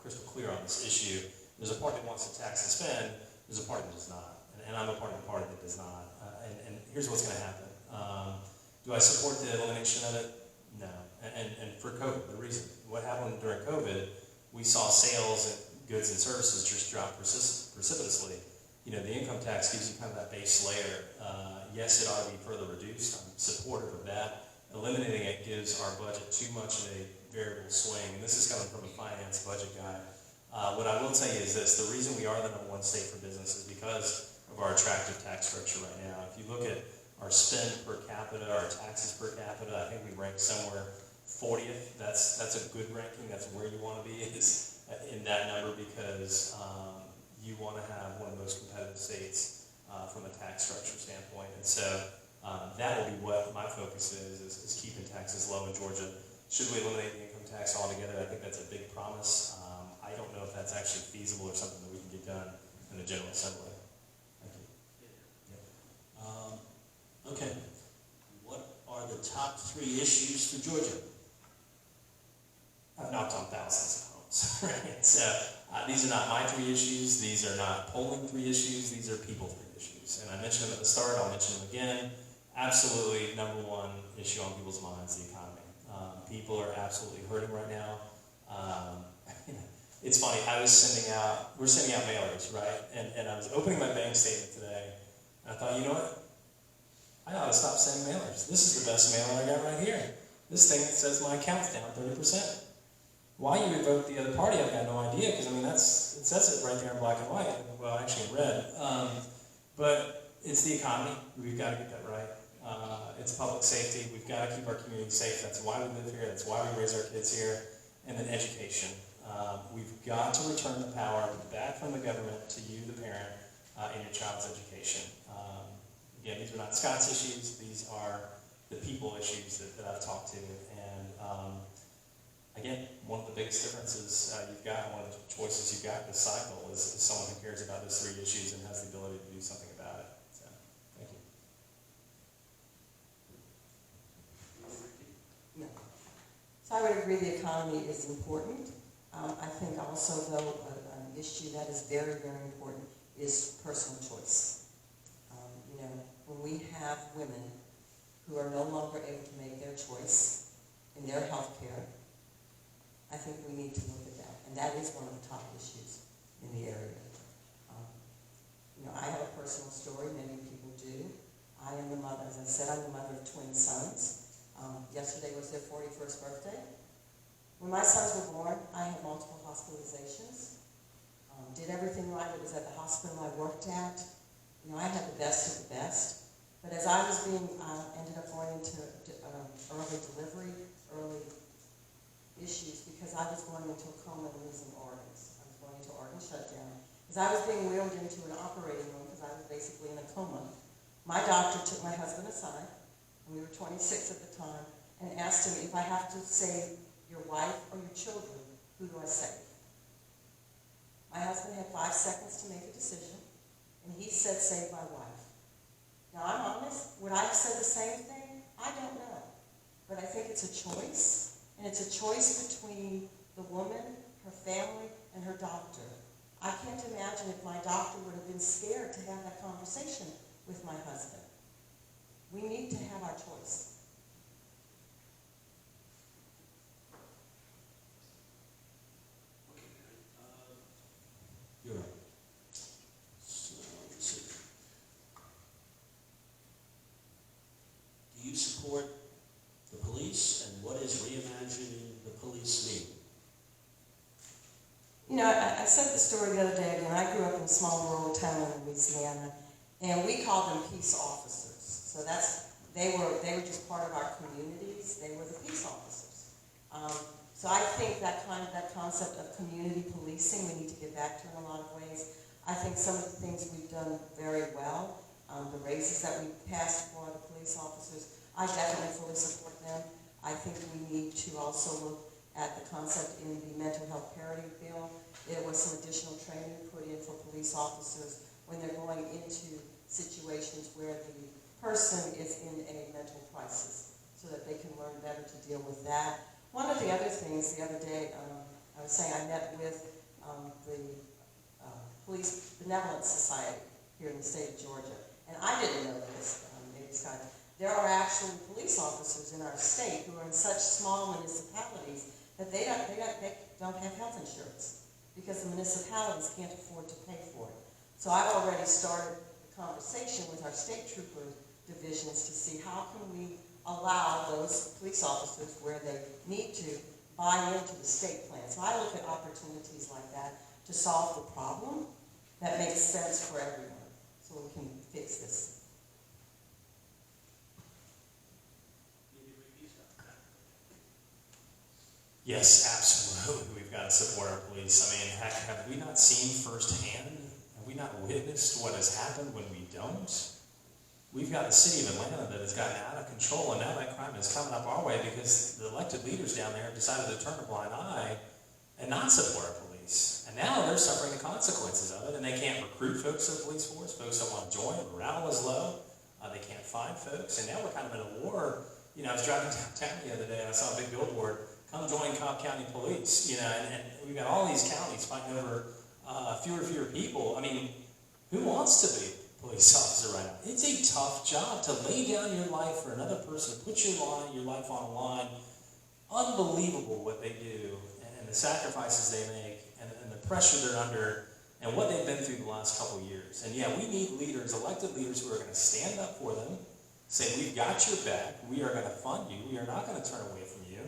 crystal clear on this issue. There's a party that wants to tax and spend, there's a party that does not. And I'm a part of the party that does not. And here's what's going to happen. Do I support the elimination of it? No. And for COVID, the reason, what happened during COVID, we saw sales and goods and services just drop precipitously. You know, the income tax gives you kind of that base layer. Yes, it ought to be further reduced. I'm supportive of that. Eliminating it gives our budget too much of a variable swing. And this is coming from a finance budget guy. What I will tell you is this. The reason we are the #1 state for business is because of our attractive tax structure right now. If you look at our spend per capita, our taxes per capita, I think we rank somewhere 40th. That's a good ranking. That's where you want to be, is in that number, because you want to have one of the most competitive states from a tax structure standpoint. And so that will be what my focus is keeping taxes low in Georgia. Should we eliminate the income tax altogether? I think that's a big promise. I don't know if that's actually feasible or something that we can get done in the General Assembly. Thank you. Yeah. Okay. What are the top 3 issues for Georgia? I've knocked on thousands of homes, right? So these are not my 3 issues. These are not polling 3 issues. These are people 3 issues. And I mentioned them at the start. I'll mention them again. Absolutely, #1 issue on people's minds, the economy. People are absolutely hurting right now. It's funny. We're sending out mailers, right? And I was opening my bank statement today, and I thought, you know what? I ought to stop sending mailers. This is the best mailer I got right here. This thing that says my account's down 30%. Why you would vote the other party, I've got no idea, because I mean it says it right there in black and white. Well, actually in red. But it's the economy. We've got to get that right. It's public safety. We've got to keep our community safe. That's why we live here. That's why we raise our kids here. And then education. We've got to return the power back from the government to you, the parent, in your child's education. Again, these are not Scott's issues. These are the people issues that I've talked to. And again, one of the biggest differences you've got, one of the choices you've got this cycle is someone who cares about those 3 issues and has the ability to do something about it. So, thank you. No. So I would agree the economy is important. I think also, though, an issue that is very, very important is personal choice. You know, when we have women who are no longer able to make their choice in their health care, I think we need to look at that. And that is one of the top issues in the area. You know, I have a personal story, many people do. I am the mother, as I said, I'm the mother of twin sons. Yesterday was their 41st birthday. When my sons were born, I had multiple hospitalizations. Did everything right. It was at the hospital I worked at. You know, I had the best of the best. But as I was ended up going into early delivery, early issues, because I was going into a coma and losing organs. I was going into organ shutdown. As I was being wheeled into an operating room, because I was basically in a coma, my doctor took my husband aside, and we were 26 at the time, and asked him, if I have to save your wife or your children, who do I save? My husband had 5 seconds to make a decision, and he said, save my wife. Now, I'm honest, would I have said the same thing? I don't know. But I think it's a choice, and it's a choice between the woman, her family, and her doctor. I can't imagine if my doctor would have been scared to have that conversation with my husband. We need to have our choice. You're right. So, let's see. Do you support the police, and what is reimagining the police mean? You know, I said the story the other day again. I grew up in a small rural town in Louisiana, and we called them peace officers. So they were just part of our communities. They were the peace officers. So I think that concept of community policing, we need to get back to in a lot of ways. I think some of the things we've done very well, the raises that we passed for the police officers, I definitely fully support them. I think we need to also look at the concept in the mental health parity bill. There was some additional training put in for police officers when they're going into situations where the person is in a mental crisis, so that they can learn better to deal with that. One of the other things, the other day, I was saying I met with the Police Benevolent Society here in the state of Georgia. And I didn't know this, maybe Scott. There are actually police officers in our state who are in such small municipalities that they don't have health insurance because the municipalities can't afford to pay for it. So I've already started a conversation with our state trooper divisions to see how can we allow those police officers where they need to buy into the state plan. So I look at opportunities like that to solve the problem that makes sense for everyone, so we can fix this. Yes, absolutely. We've got to support our police. I mean, heck, have we not seen firsthand? Have we not witnessed what has happened when we don't? We've got the city of Atlanta that has gotten out of control, and now that crime is coming up our way because the elected leaders down there have decided to turn a blind eye and not support our police. And now they're suffering the consequences of it, and they can't recruit folks to the police force. Folks don't want to join. Morale is low. They can't find folks. And now we're kind of in a war. You know, I was driving downtown the other day, and I saw a big billboard, "Come join Cobb County Police." You know, and we've got all these counties fighting over fewer people. I mean, who wants to be a police officer right now? It's a tough job to lay down your life for another person, put your life on the line. Unbelievable what they do, and the sacrifices they make, and the pressure they're under, and what they've been through the last couple of years. And yeah, we need leaders, elected leaders, who are going to stand up for them, say, we've got your back, we are going to fund you, we are not going to turn away from you.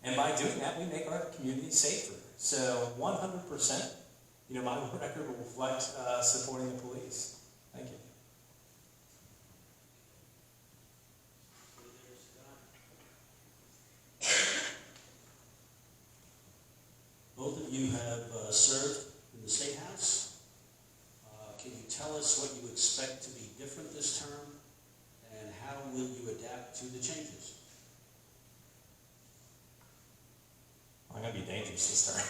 And by doing that, we make our community safer. So 100%, you know, my record will reflect supporting the police. Thank you. Both of you have served in the State House. Can you tell us what you expect to be different this term, and how will you adapt to the changes? I'm going to be dangerous this time.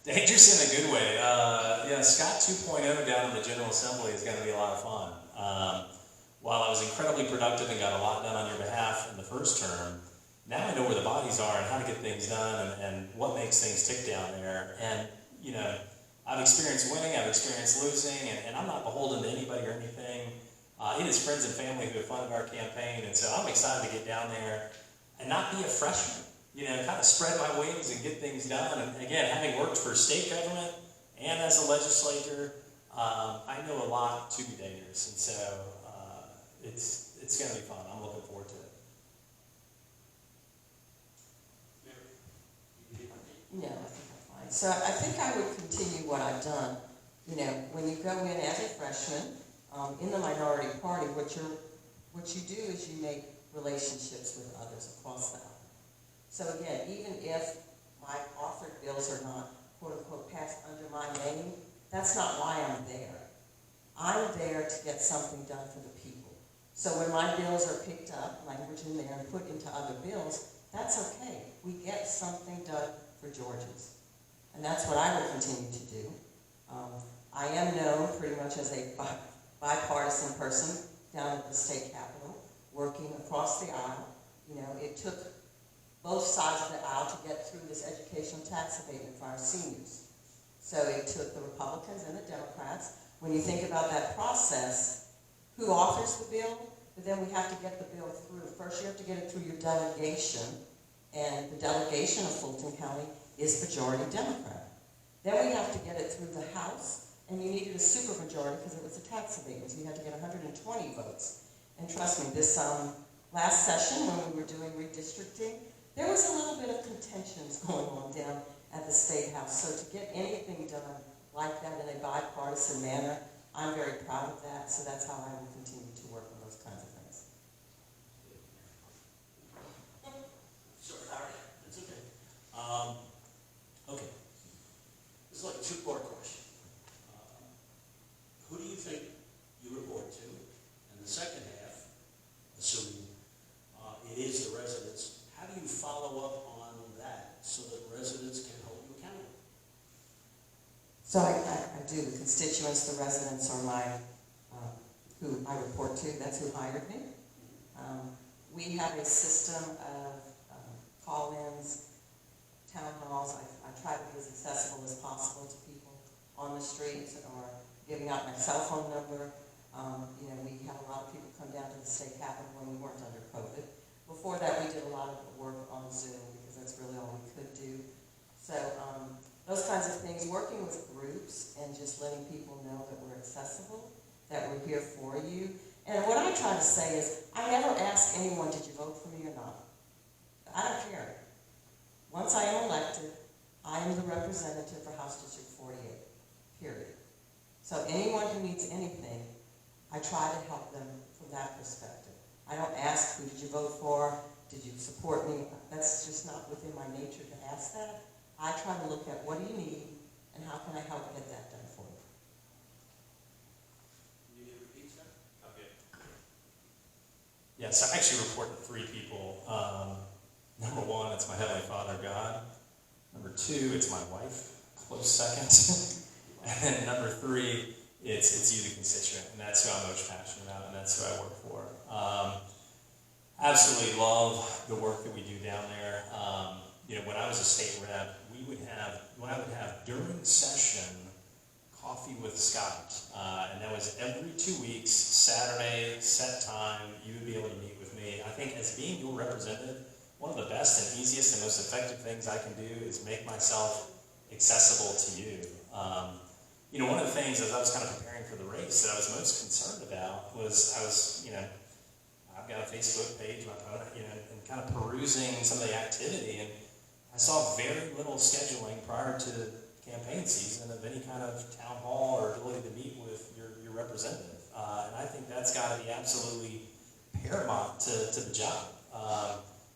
Dangerous in a good way. Yeah, Scott 2.0 down in the General Assembly is going to be a lot of fun. While I was incredibly productive and got a lot done on your behalf in the first term, now I know where the bodies are and how to get things done and what makes things tick down there. And, you know, I've experienced winning, I've experienced losing, and I'm not beholden to anybody or anything. It is friends and family who have funded our campaign, and so I'm excited to get down there and not be a freshman. You know, kind of spread my wings and get things done. And again, having worked for state government and as a legislator, I know a lot to be dangerous, and so it's going to be fun. I'm looking forward to it. No, I think I'm fine. So I think I would continue what I've done. You know, when you go in as a freshman in the minority party, what you do is you make relationships with others across the aisle. So again, even if my authored bills are not, quote unquote, passed under my name, that's not why I'm there. I'm there to get something done for the people. So when my bills are picked up, language in there, and put into other bills, that's okay. We get something done for Georgians. And that's what I will continue to do. I am known pretty much as a bipartisan person down at the state capitol, working across the aisle. You know, it took both sides of the aisle to get through this educational tax abatement for our seniors. So it took the Republicans and the Democrats. When you think about that process, who authors the bill? But then we have to get the bill through. First, you have to get it through your delegation, and the delegation of Fulton County is majority Democrat. Then we have to get it through the House, and you needed a supermajority because it was a tax abatement, so you had to get 120 votes. And trust me, this last session when we were doing redistricting, there was a little bit of contentions going on down at the State House. So to get anything done like that in a bipartisan manner, I'm very proud of that. So that's how I will continue to work on those kinds of things. Sorry, that's okay. Okay. This is like a two-part question. Who do you think you report to? And the second half, assuming it is the residents, how do you follow up on that so that residents can hold you accountable? So I do. The constituents, the residents are who I report to. That's who hired me. We have a system of call-ins, town halls. I try to be as accessible as possible to people on the streets or giving out my cell phone number. We had a lot of people come down to the state capitol when we weren't under COVID. Before that, we did a lot of work on Zoom because that's really all we could do. So those kinds of things, working with groups and just letting people know that we're accessible, that we're here for you. And what I try to say is, I never ask anyone, did you vote for me or not? I don't care. Once I am elected, I am the representative for House District 48, period. So anyone who needs anything, I try to help them from that perspective. I don't ask, who did you vote for? Did you support me? That's just not within my nature to ask that. I try to look at what do you need and how can I help get that done for you. You need to repeat, sir? Okay. Yes, I actually report to three people. Number one, it's my Heavenly Father, God. Number two, it's my wife, close second. And then number three, it's you, the constituent, and that's who I'm most passionate about, and that's who I work for. Absolutely love the work that we do down there. When I was a state rep, when I would have during session coffee with Scott, and that was every 2 weeks, Saturday, set time, you would be able to meet with me. I think as being your representative, one of the best and easiest and most effective things I can do is make myself accessible to you. One of the things as I was kind of preparing for the race that I was most concerned about was I've got a Facebook page, my opponent, and kind of perusing some of the activity, and I saw very little scheduling prior to campaign season of any kind of town hall or ability to meet with your representative. And I think that's got to be absolutely paramount to the job.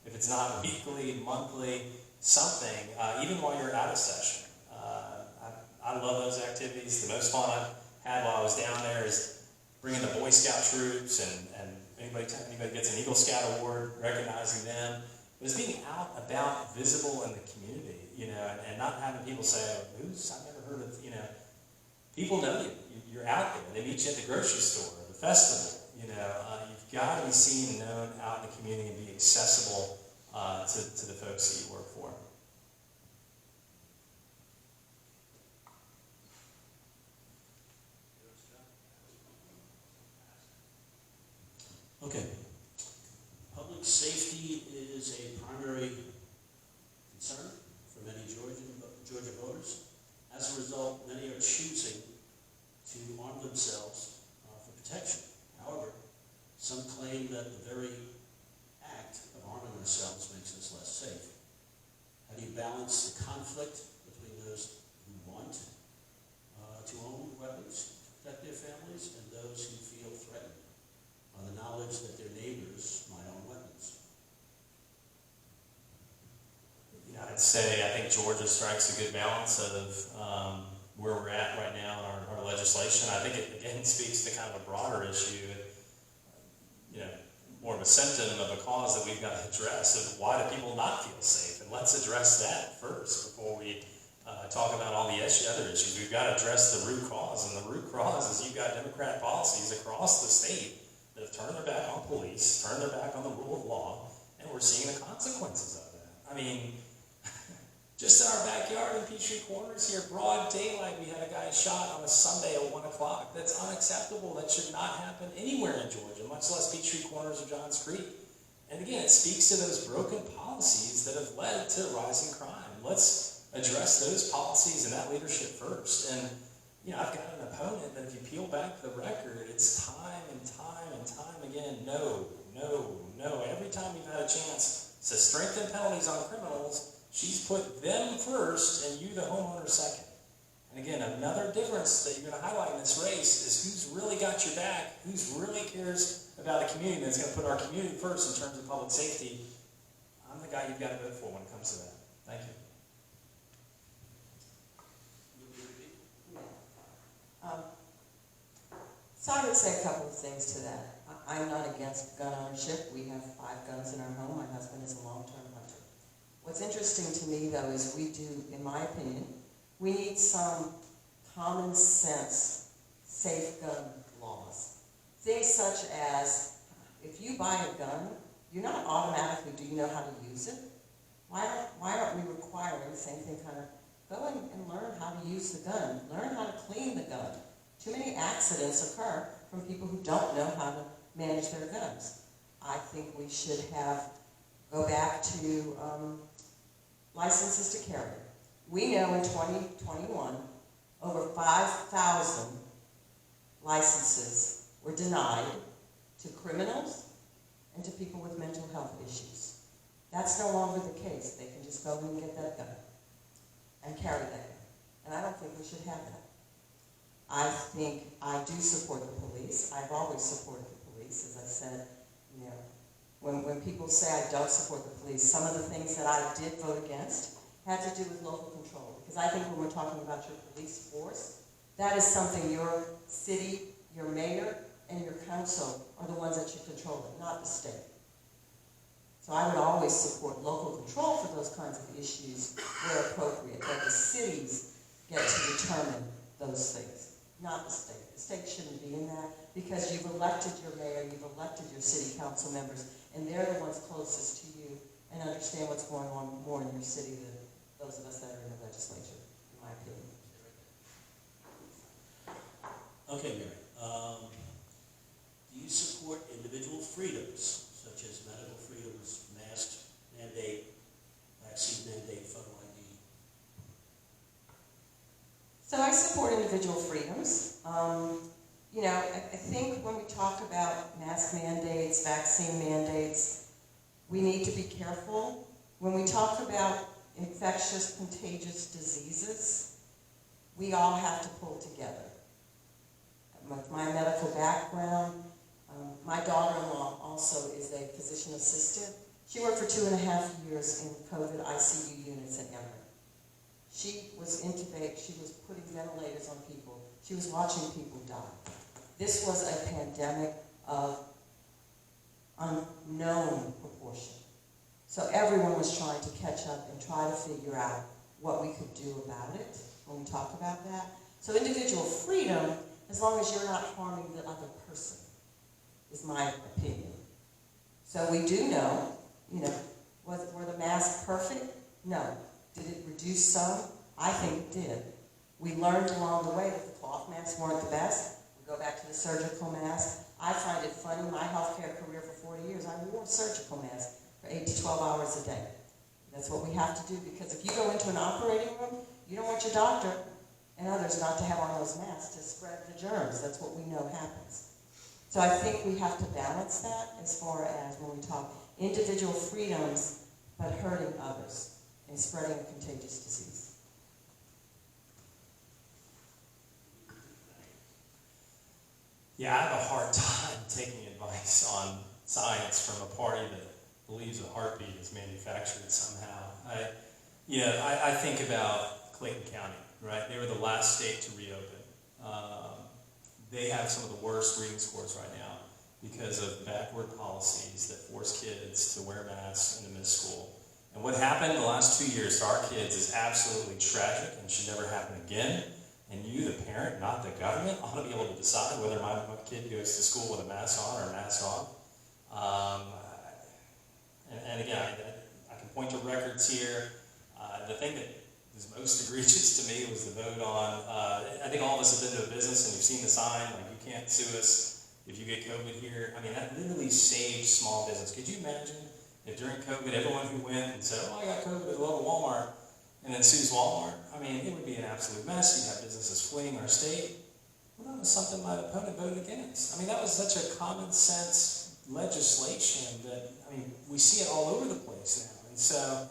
If it's not weekly, monthly, something, even while you're out of session. I love those activities. The most fun I've had while I was down there is bringing the Boy Scout troops and anybody gets an Eagle Scout award, recognizing them. But it's being out about, visible in the community, and not having people say, I've never heard of, people know you. You're out there. They meet you at the grocery store, the festival, you've got to be seen and known out in the community and be accessible to the folks that you work for. Okay. Public safety is a primary concern for many Georgia voters. As a result, many are choosing to arm themselves for protection. However, some claim that the very act of arming themselves makes us less safe. How do you balance the conflict between those who want to own weapons to protect their families and those who feel threatened on the knowledge that their neighbors might own weapons? I'd say I think Georgia strikes a good balance of where we're at right now in our legislation. I think it again speaks to kind of a broader issue, more of a symptom of a cause that we've got to address of why do people not feel safe, and let's address that first before we talk about all the other issues. We've got to address the root cause, and the root cause is you've got Democrat policies across the state that have turned their back on police, turned their back on the rule of law, and we're seeing the consequences of that. I mean, just in our backyard in Peachtree Corners here, broad daylight, we had a guy shot on a Sunday at 1 o'clock. That's unacceptable. That should not happen anywhere in Georgia, much less Peachtree Corners or Johns Creek. And again, it speaks to those broken policies that have led to rising crime. Let's address those policies and that leadership first. And, I've got an opponent that if you peel back the record, it's time and time and time again, no. Every time we've had a chance to strengthen penalties on criminals, she's put them first and you, the homeowner, second. And again, another difference that you're going to highlight in this race is who's really got your back, who's really cares about the community, that's going to put our community first in terms of public safety. I'm the guy you've got to vote for when it comes to that. Thank you. So I would say a couple of things to that. I'm not against gun ownership. We have 5 guns in our home. My husband is a long-term hunter. What's interesting to me, though, is we do, in my opinion, we need some common sense safe gun laws. Things such as, if you buy a gun, you're not automatically, do you know how to use it? why aren't we requiring the same thing, kind of, go and learn how to use the gun, learn how to clean the gun. Too many accidents occur from people who don't know how to manage their guns. I think we should go back to licenses to carry. We know in 2021, over 5,000 licenses were denied to criminals and to people with mental health issues. That's no longer the case. They can just go and get that gun and carry that gun. And I don't think we should have that. I think I do support the police. I've always supported the police. As I said, you know, when people say I don't support the police, some of the things that I did vote against had to do with local control. Because I think when we're talking about your police force, that is something your city, your mayor, and your council are the ones that you control, not the state. So I would always support local control for those kinds of issues where appropriate, that the cities get to determine those things, not the state. The state shouldn't be in that because you've elected your mayor, you've elected your city council members, and they're the ones closest to you and understand what's going on more in your city than those of us that are in the legislature, in my opinion. Okay, Mary. Do you support individual freedoms, such as medical freedoms, mask mandate, vaccine mandate, photo ID? So I support individual freedoms. You know, I think when we talk about mask mandates, vaccine mandates, we need to be careful. When we talk about infectious, contagious diseases, we all have to pull together. With my medical background, my daughter-in-law also is a physician assistant. She worked for 2.5 years in COVID ICU units at Emory. She was intubated, she was putting ventilators on people, she was watching people die. This was a pandemic of unknown proportion. So everyone was trying to catch up and try to figure out what we could do about it when we talk about that. So individual freedom, as long as you're not harming the other person, is my opinion. So we do know, you know, were the masks perfect? No. Did it reduce some? I think it did. We learned along the way that the cloth masks weren't the best. We go back to the surgical mask. I find it funny, my healthcare career for 40 years, I wore a surgical mask for 8 to 12 hours a day. That's what we have to do, because if you go into an operating room, you don't want your doctor and others not to have on those masks to spread the germs. That's what we know happens. So I think we have to balance that as far as when we talk individual freedoms, but hurting others and spreading a contagious disease. Yeah, I have a hard time taking advice on science from a party that believes a heartbeat is manufactured somehow. I think about Clayton County, right? They were the last state to reopen. They have some of the worst reading scores right now because of backward policies that force kids to wear masks and to miss school. And what happened the last 2 years to our kids is absolutely tragic and should never happen again. And you, the parent, not the government, ought to be able to decide whether my kid goes to school with a mask on or a mask off. And again, I can point to records here. The thing that was most egregious to me was the vote on, I think all of us have been to a business and you've seen the sign, like you can't sue us if you get COVID here. I mean, that literally saved small business. Could you imagine if during COVID, everyone who went and said, oh, I got COVID at the local Walmart, and then sues Walmart? I mean, it would be an absolute mess. You'd have businesses fleeing our state. Well, that was something my opponent voted against. I mean, that was such a common sense legislation that, I mean, we see it all over the place now. And so,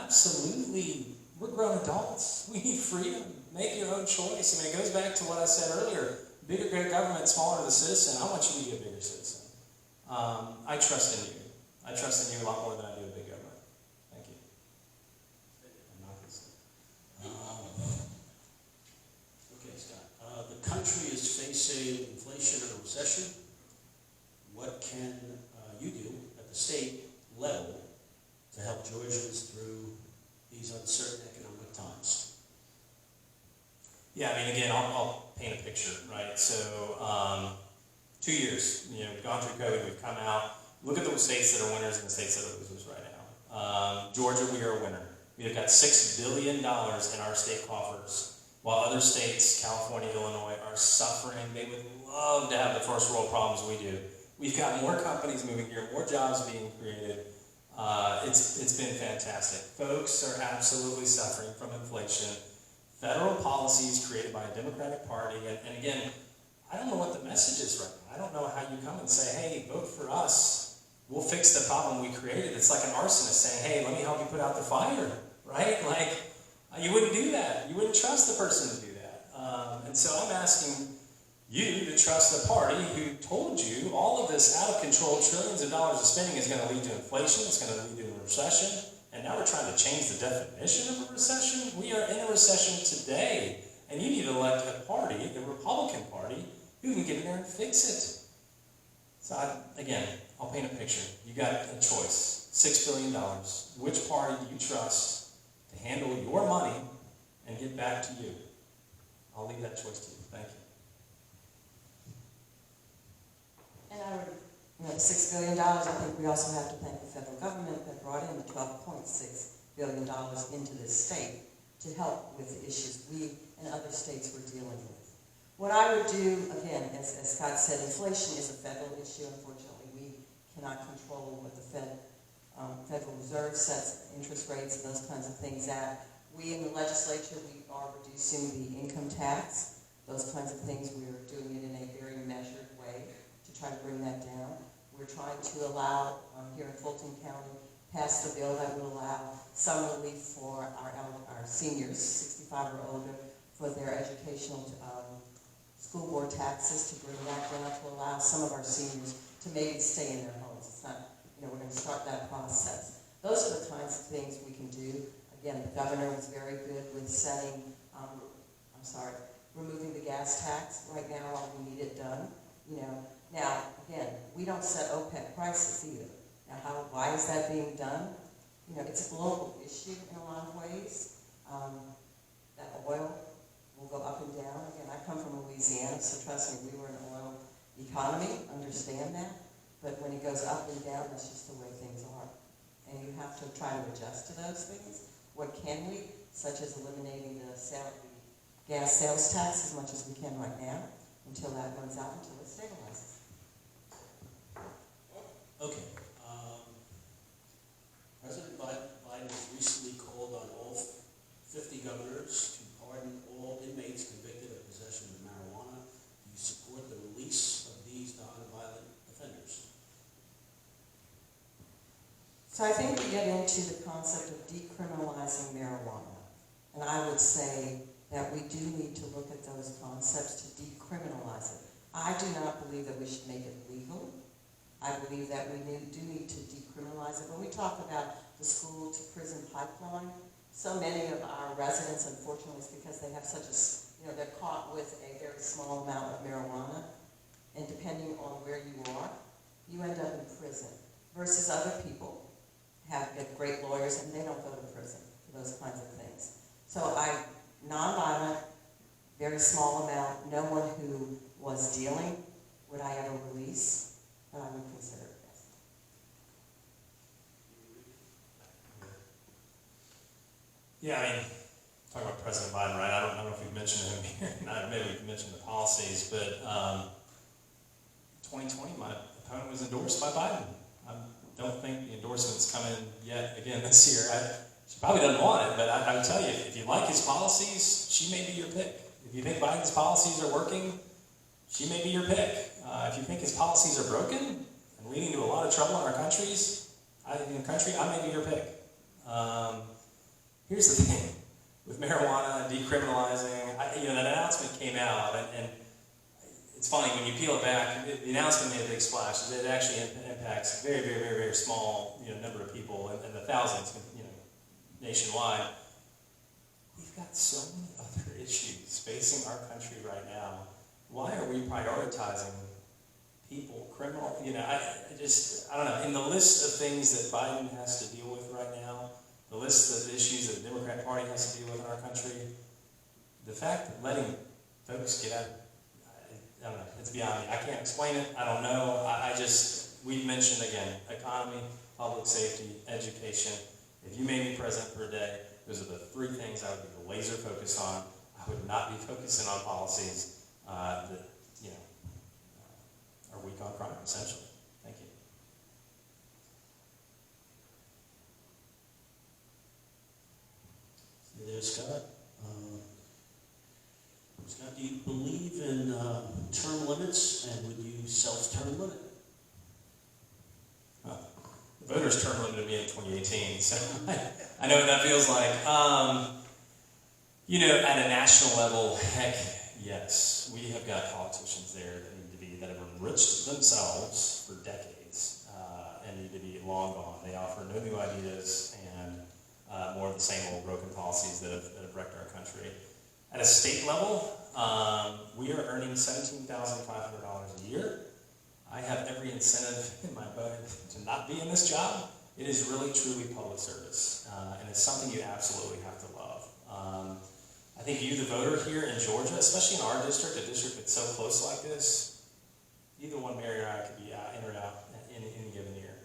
absolutely, we're grown adults. We need freedom. Make your own choice. I mean, it goes back to what I said earlier. Bigger government, smaller the citizen. I want you to be a bigger citizen. I trust in you. I trust in you a lot more than I do a big government. Thank you. I'm not Okay, Scott. The country is facing inflation and a recession. What can you do at the state level to help Georgians through these uncertain economic times? Yeah, I mean, again, I'll paint a picture, right? So, 2 years, we've gone through COVID, we've come out. Look at the states that are winners and the states that are losers right now. Georgia, we are a winner. We have got $6 billion in our state coffers, while other states, California, Illinois, are suffering. They would love to have the first world problems we do. We've got more companies moving here, more jobs being created. It's been fantastic. Folks are absolutely suffering from inflation. Federal policies created by a Democratic Party, and again, I don't know what the message is right now. I don't know how you come and say, hey, vote for us. We'll fix the problem we created. It's like an arsonist saying, hey, let me help you put out the fire, right? Like, you wouldn't do that. You wouldn't trust the person to do that. And so I'm asking you to trust the party who told you all of this out of control trillions of dollars of spending is going to lead to inflation, it's going to lead to a recession, and now we're trying to change the definition of a recession. We are in a recession today, and you need to elect a party, the Republican Party, who can get in there and fix it. So again, I'll paint a picture. You got a choice, $6 billion. Which party do you trust to handle your money and get back to you? I'll leave that choice to you. Thank you. And I would, the $6 billion, I think we also have to thank the federal government that brought in the $12.6 billion into this state to help with the issues we and other states were dealing with. What I would do, again, as Scott said, inflation is a federal issue. Unfortunately, we cannot control what the Federal Reserve sets interest rates and those kinds of things at. We in the legislature, we are reducing the income tax. Those kinds of things, we are doing it in a very measured way to try to bring that down. We're trying to allow, here in Fulton County, pass the bill that will allow some relief for our seniors, 65 or older, for their educational school board taxes, to bring that down, to allow some of our seniors to maybe stay in their homes. It's not, we're going to start that process. Those are the kinds of things we can do. Again, the governor was very good with removing the gas tax right now while we need it done. Now, again, we don't set OPEC prices either. Now, why is that being done? It's a global issue in a lot of ways. That oil will go up and down. Again, I come from Louisiana, so trust me, we were an oil economy, understand that. But when it goes up and down, that's just the way things are. And you have to try to adjust to those things. What can we? Such as eliminating the gas sales tax as much as we can right now, until that runs out, until it stabilizes. Okay. President Biden has recently called on all 50 governors to pardon all inmates convicted of possession of marijuana. Do you support the release of these nonviolent offenders? So I think we get into the concept of decriminalizing marijuana. And I would say that we do need to look at those concepts to decriminalize it. I do not believe that we should make it legal. I believe that we do need to decriminalize it. When we talk about the school to prison pipeline, so many of our residents, unfortunately, is because they have such a, they're caught with a very small amount of marijuana, and depending on where you are, you end up in prison, versus other people get great lawyers and they don't go to prison for those kinds of things. So nonviolent, very small amount, no one who was dealing would I ever release, but I would consider it, yes. Yeah, talking about President Biden, right? I don't know if we've mentioned him here. Maybe we've mentioned the policies, but 2020, my opponent was endorsed by Biden. I don't think the endorsement's come in yet again this year. She probably doesn't want it, but I would tell you, if you like his policies, she may be your pick. If you think Biden's policies are working, she may be your pick. If you think his policies are broken and leading to a lot of trouble in our country, I may be your pick. Here's the thing, with marijuana, decriminalizing, that announcement came out, and it's funny, when you peel it back, the announcement made a big splash. It actually impacts a very, very, very, very small number of people, and the thousands nationwide. We've got so many other issues facing our country right now. Why are we prioritizing people, criminal, I don't know. In the list of things that Biden has to deal with right now, the list of issues that the Democrat Party has to deal with in our country, the fact that letting folks get out, I don't know, it's beyond me. I can't explain it. I don't know. We've mentioned, again, economy. public safety, education. If you made me president for a day, those are the three things I would be laser focused on. I would not be focusing on policies that, you know, are weak on crime, essentially. Thank you. Hey there, Scott. Scott, do you believe in term limits, and would you self-term limit? The voters term limited me in 2018, so I know what that feels like. You know, at a national level, heck, yes, we have got politicians there that have enriched themselves for decades and need to be long gone. They offer no new ideas and more of the same old broken policies that have wrecked our country. At a state level, we are earning $17,500 a year. I have every incentive in my budget to not be in this job. It is really, truly public service, and it's something you absolutely have to love. I think you, the voter here in Georgia, especially in our district, a district that's so close like this, either one Mary or I could be in or out in any given year.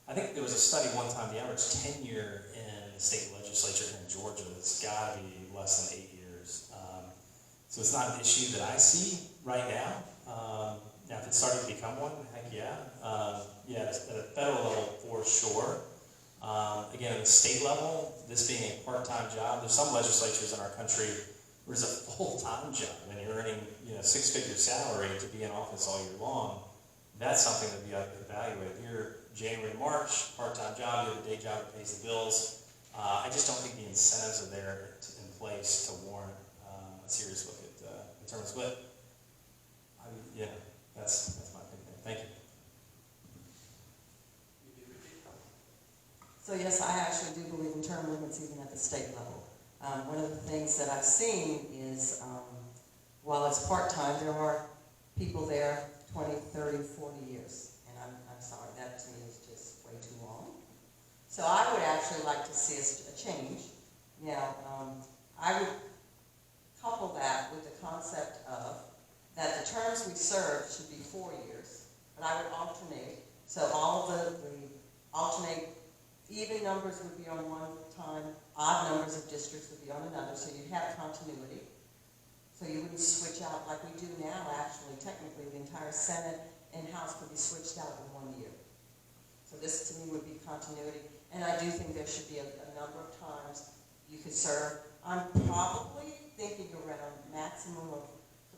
I think there was a study one time, the average tenure in the state legislature here in Georgia has got to be less than 8 years. So it's not an issue that I see right now. Now, if it's starting to become one, heck yeah. Yeah, at a federal level, for sure. Again, at the state level, this being a part-time job, there's some legislatures in our country where it's a full-time job and you're earning, you know, six-figure salary to be in office all year long. That's something that we have to evaluate. Here, January to March, part-time job, you have a day job that pays the bills. I just don't think the incentives are there in place to warrant a serious look at term split. Yeah, that's my opinion. Thank you. So yes, I actually do believe in term limits even at the state level. One of the things that I've seen is while it's part-time, there are people there 20, 30, 40 years. And I'm sorry, that to me is just way too long. So I would actually like to see a change. Now, I would couple that with the concept of that the terms we serve should be 4 years, but I would alternate. So all of the alternate even numbers would be on one time, odd numbers of districts would be on another, so you'd have continuity. So you wouldn't switch out like we do now, actually, technically, the entire Senate and House could be switched out in 1 year. So this, to me, would be continuity. And I do think there should be a number of times you could serve. I'm probably thinking around maximum of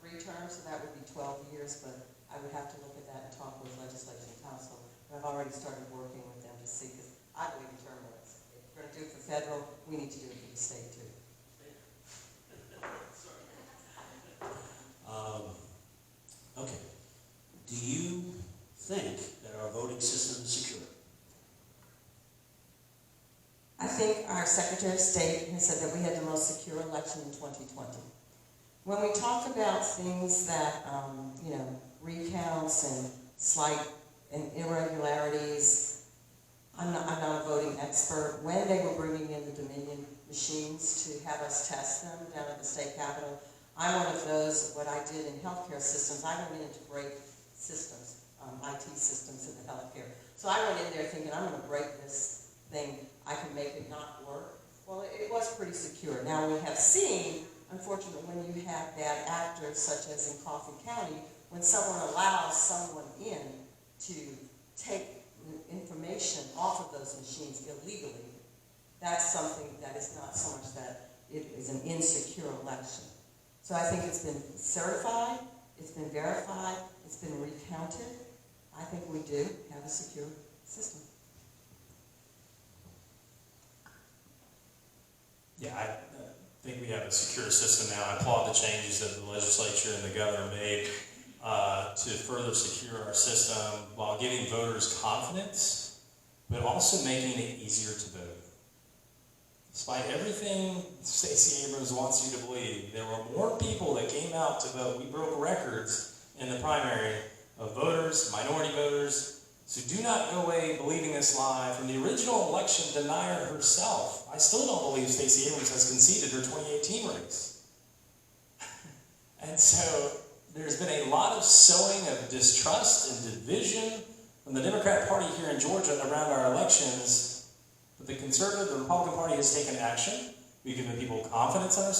3 terms, so that would be 12 years, but I would have to look at that and talk with Legislative Council. But I've already started working with them to see, because I believe in term limits. If we're going to do it for federal, we need to do it for the state too. Okay. Do you think that our voting system is secure? I think our Secretary of State has said that we had the most secure election in 2020. When we talk about things that, you know, recounts and slight and irregularities, I'm not a voting expert. When they were bringing in the Dominion machines to have us test them down at the state capitol, I'm one of those, what I did in healthcare systems, I went in to break systems, IT systems in the healthcare. So I went in there thinking, I'm going to break this thing, I can make it not work. Well, it was pretty secure. Now we have seen, unfortunately, when you have bad actors, such as in Coffee County, when someone allows someone in to take information off of those machines illegally, that's something that is not so much that it is an insecure election. So I think it's been certified, it's been verified, it's been recounted. I think we do have a secure system. Yeah, I think we have a secure system now. I applaud the changes that the legislature and the governor made to further secure our system while giving voters confidence, but also making it easier to vote. Despite everything Stacey Abrams wants you to believe, there were more people that came out to vote. We broke records in the primary of voters, minority voters. So do not go away believing this lie from the original election denier herself. I still don't believe Stacey Abrams has conceded her 2018 race. And so there's been a lot of sowing of distrust and division from When the Democrat Party here in Georgia around our elections, the Conservative, the Republican Party has taken action. We've given people confidence in our system.